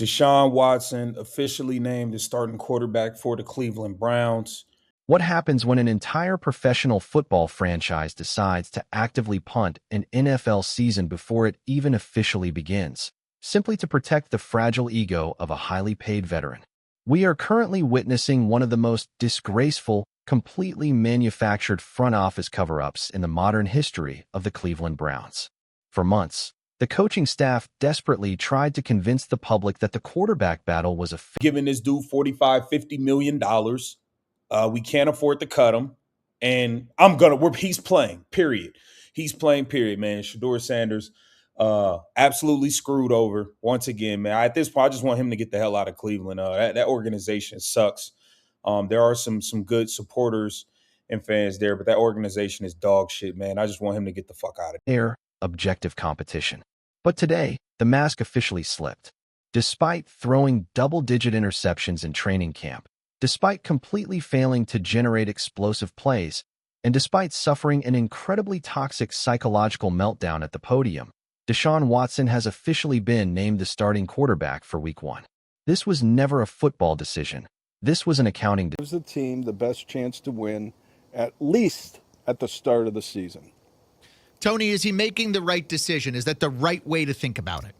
Deshaun Watson officially named the starting quarterback for the Cleveland Browns. What happens when an entire professional football franchise decides to actively punt an NFL season before it even officially begins, simply to protect the fragile ego of a highly paid veteran? We are currently witnessing one of the most disgraceful, completely manufactured front office cover-ups in the modern history of the Cleveland Browns. For months, the coaching staff desperately tried to convince the public that the quarterback battle was giving this dude $45-50 million. We can't afford to cut him. And he's playing, period. He's playing, period, man. Shedeur Sanders absolutely screwed over once again, man. At this point, I just want him to get the hell out of Cleveland. That organization sucks. There are some good supporters and fans there, but that organization is dog shit, man. I just want him to get the fuck out of fair, objective competition. But today, the mask officially slipped. Despite throwing double-digit interceptions in training camp, despite completely failing to generate explosive plays, and despite suffering an incredibly toxic psychological meltdown at the podium, Deshaun Watson has officially been named the starting quarterback for Week 1. This was never a football decision. This was an accounting decision. Gives the team the best chance to win, at least at the start of the season. Tony, is he making the right decision? Is that the right way to think about it?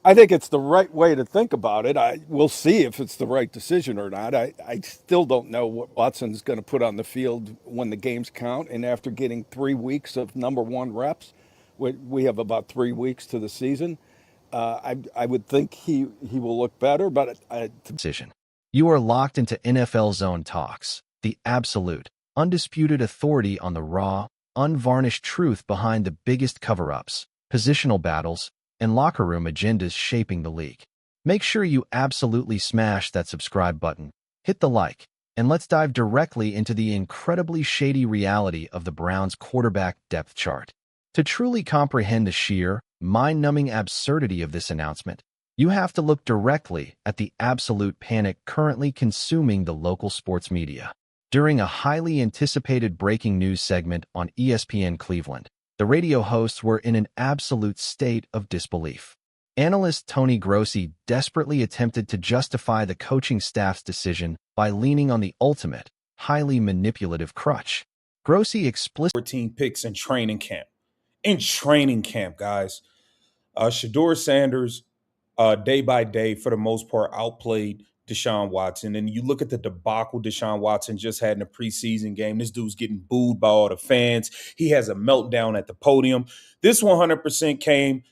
I think it's the right way to think about it. We'll see if it's the right decision or not. I still don't know what Watson's going to put on the field when the games count. And after getting 3 weeks of number one reps, we have about 3 weeks to the season. I would think he will look better, but decision. You are locked into NFL Zone Talks, the absolute, undisputed authority on the raw, unvarnished truth behind the biggest cover-ups, positional battles, and locker room agendas shaping the league. Make sure you absolutely smash that subscribe button, hit the like, and let's dive directly into the incredibly shady reality of the Browns' quarterback depth chart. To truly comprehend the sheer, mind-numbing absurdity of this announcement, you have to look directly at the absolute panic currently consuming the local sports media. During a highly anticipated breaking news segment on ESPN Cleveland, the radio hosts were in an absolute state of disbelief. Analyst Tony Grossi desperately attempted to justify the coaching staff's decision by leaning on the ultimate, highly manipulative crutch. Grossi explicitly 14 picks in training camp. In training camp, guys. Shedeur Sanders, day by day, for the most part, outplayed Deshaun Watson. And you look at the debacle Deshaun Watson just had in the preseason game. This dude's getting booed by all the fans. He has a meltdown at the podium. This 100% came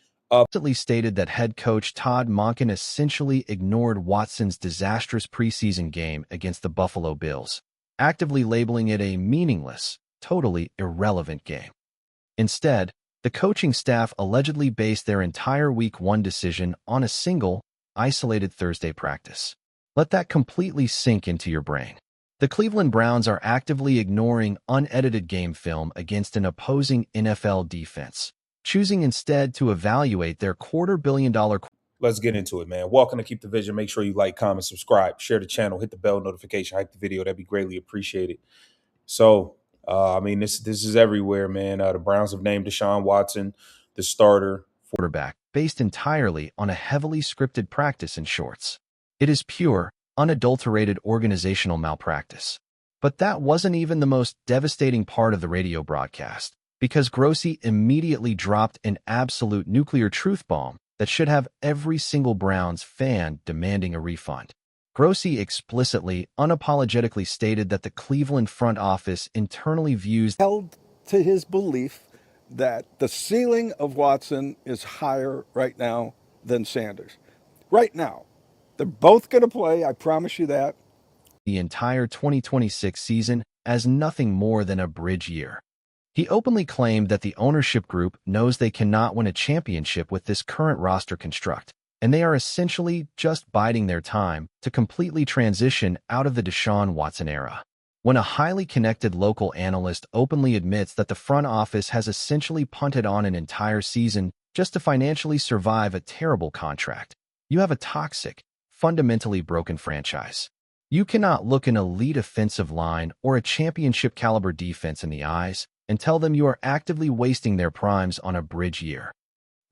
stated that head coach Todd Monken essentially ignored Watson's disastrous preseason game against the Buffalo Bills, actively labeling it a meaningless, totally irrelevant game. Instead, the coaching staff allegedly based their entire Week 1 decision on a single, isolated Thursday practice. Let that completely sink into your brain. The Cleveland Browns are actively ignoring unedited game film against an opposing NFL defense, choosing instead to evaluate their $250 million. Let's get into it, man. Welcome to Keep the Vision. Make sure you like, comment, subscribe, share the channel, hit the bell notification, like the video. That'd be greatly appreciated. So, this is everywhere, man. The Browns have named Deshaun Watson the starter quarterback, based entirely on a heavily scripted practice in shorts. It is pure, unadulterated organizational malpractice. But that wasn't even the most devastating part of the radio broadcast, because Grossi immediately dropped an absolute nuclear truth bomb that should have every single Browns fan demanding a refund. Grossi explicitly, unapologetically stated that the Cleveland front office internally views held to his belief that the ceiling of Watson is higher right now than Sanders. Right now. They're both going to play, I promise you that. The entire 2026 season as nothing more than a bridge year. He openly claimed that the ownership group knows they cannot win a championship with this current roster construct, and they are essentially just biding their time to completely transition out of the Deshaun Watson era. When a highly connected local analyst openly admits that the front office has essentially punted on an entire season just to financially survive a terrible contract, you have a toxic, fundamentally broken franchise. You cannot look an elite offensive line or a championship caliber defense in the eyes and tell them you are actively wasting their primes on a bridge year.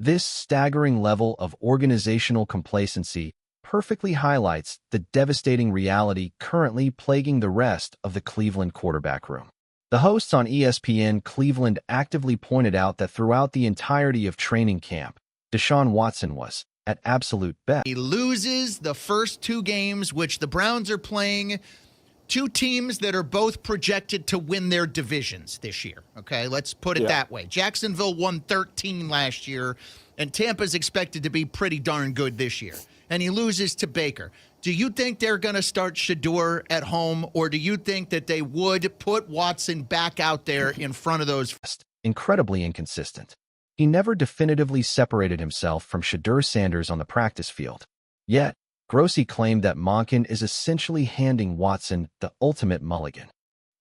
This staggering level of organizational complacency perfectly highlights the devastating reality currently plaguing the rest of the Cleveland quarterback room. The hosts on ESPN Cleveland actively pointed out that throughout the entirety of training camp, Deshaun Watson was, at absolute best. He loses the first two games, which the Browns are playing two teams that are both projected to win their divisions this year. Okay, let's put it that way. Jacksonville won 13 last year, and Tampa's expected to be pretty darn good this year. And he loses to Baker. Do you think they're going to start Shedeur at home, or do you think that they would put Watson back out there in front of those? Incredibly inconsistent. He never definitively separated himself from Shedeur Sanders on the practice field. Yet, Grossi claimed that Monken is essentially handing Watson the ultimate mulligan.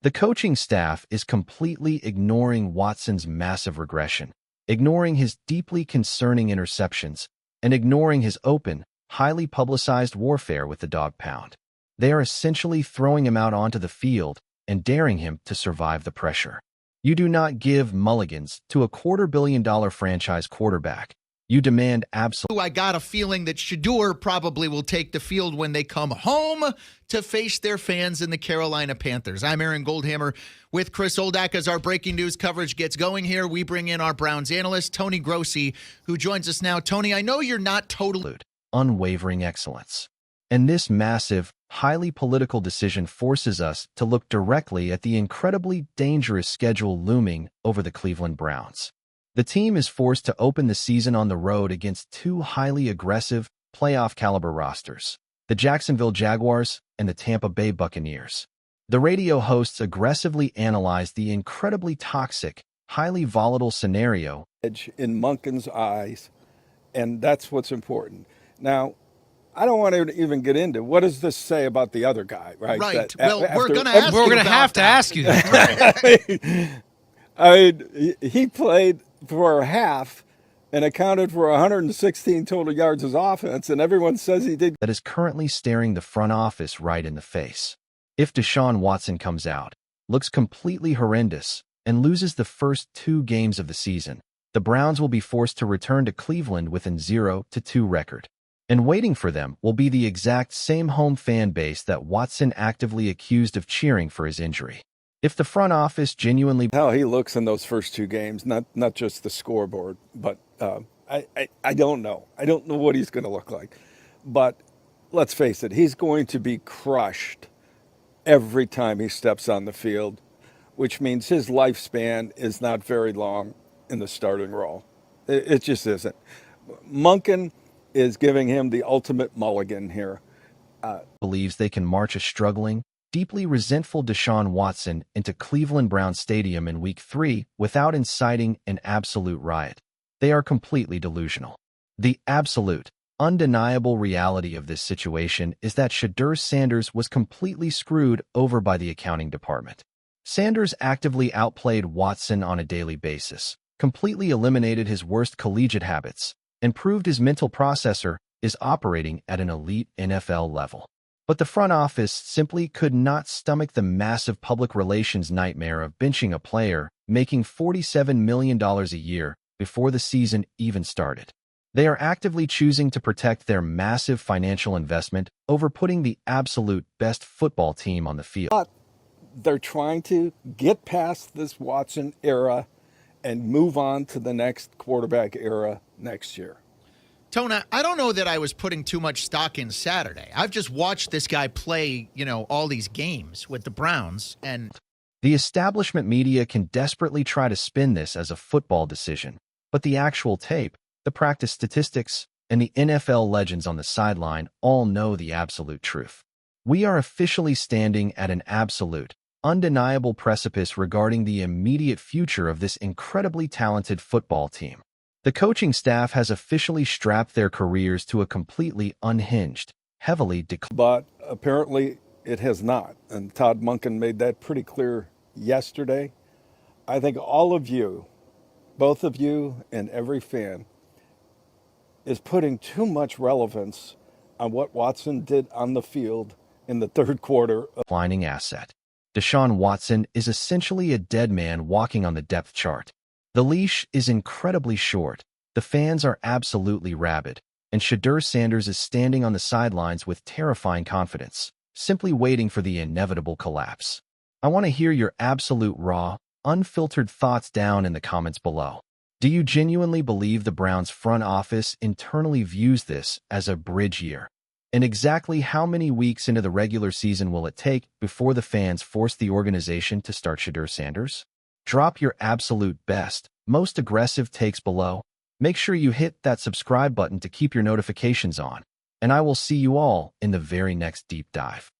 The coaching staff is completely ignoring Watson's massive regression, ignoring his deeply concerning interceptions, and ignoring his open, highly publicized warfare with the dog pound. They are essentially throwing him out onto the field and daring him to survive the pressure. You do not give mulligans to a $250 million franchise quarterback. You demand absolute. I got a feeling that Shedeur probably will take the field when they come home to face their fans in the Carolina Panthers. I'm Aaron Goldhammer with Chris Oldak. As our breaking news coverage gets going here, we bring in our Browns analyst, Tony Grossi, who joins us now. Tony, I know you're not totally unwavering excellence. And this massive, highly political decision forces us to look directly at the incredibly dangerous schedule looming over the Cleveland Browns. The team is forced to open the season on the road against two highly aggressive, playoff-caliber rosters, the Jacksonville Jaguars and the Tampa Bay Buccaneers. The radio hosts aggressively analyzed the incredibly toxic, highly volatile scenario in Monken's eyes, and that's what's important. Now, I don't want to even get into what does this say about the other guy, right? Right. Well, we're going to have to ask you that. I mean, he played for half and accounted for 116 total yards as offense, and everyone says he did. That is currently staring the front office right in the face. If Deshaun Watson comes out, looks completely horrendous, and loses the first two games of the season, the Browns will be forced to return to Cleveland with an 0-2 record. And waiting for them will be the exact same home fan base that Watson actively accused of cheering for his injury. If the front office genuinely... How he looks in those first two games, not just the scoreboard, but I don't know. I don't know what he's going to look like. But let's face it, he's going to be crushed every time he steps on the field, which means his lifespan is not very long in the starting role. It just isn't. Monken is giving him the ultimate mulligan here. Believes they can march a struggling, deeply resentful Deshaun Watson into Cleveland Browns Stadium in Week 3 without inciting an absolute riot. They are completely delusional. The absolute, undeniable reality of this situation is that Shedeur Sanders was completely screwed over by the accounting department. Sanders actively outplayed Watson on a daily basis, completely eliminated his worst collegiate habits, and proved his mental processor is operating at an elite NFL level. But the front office simply could not stomach the massive public relations nightmare of benching a player making $47 million a year before the season even started. They are actively choosing to protect their massive financial investment over putting the absolute best football team on the field. But they're trying to get past this Watson era and move on to the next quarterback era next year. Tona, I don't know that I was putting too much stock in Saturday. I've just watched this guy play, all these games with the Browns, and the establishment media can desperately try to spin this as a football decision, but the actual tape, the practice statistics, and the NFL legends on the sideline all know the absolute truth. We are officially standing at an absolute, undeniable precipice regarding the immediate future of this incredibly talented football team. The coaching staff has officially strapped their careers to a completely unhinged, heavily But apparently it has not. And Todd Monken made that pretty clear yesterday. I think all of you, both of you and every fan, is putting too much relevance on what Watson did on the field in the third quarter. Declining asset. Deshaun Watson is essentially a dead man walking on the depth chart. The leash is incredibly short. The fans are absolutely rabid, and Shedeur Sanders is standing on the sidelines with terrifying confidence, simply waiting for the inevitable collapse. I want to hear your absolute raw, unfiltered thoughts down in the comments below. Do you genuinely believe the Browns' front office internally views this as a bridge year? And exactly how many weeks into the regular season will it take before the fans force the organization to start Shedeur Sanders? Drop your absolute best, most aggressive takes below. Make sure you hit that subscribe button to keep your notifications on. And I will see you all in the very next deep dive.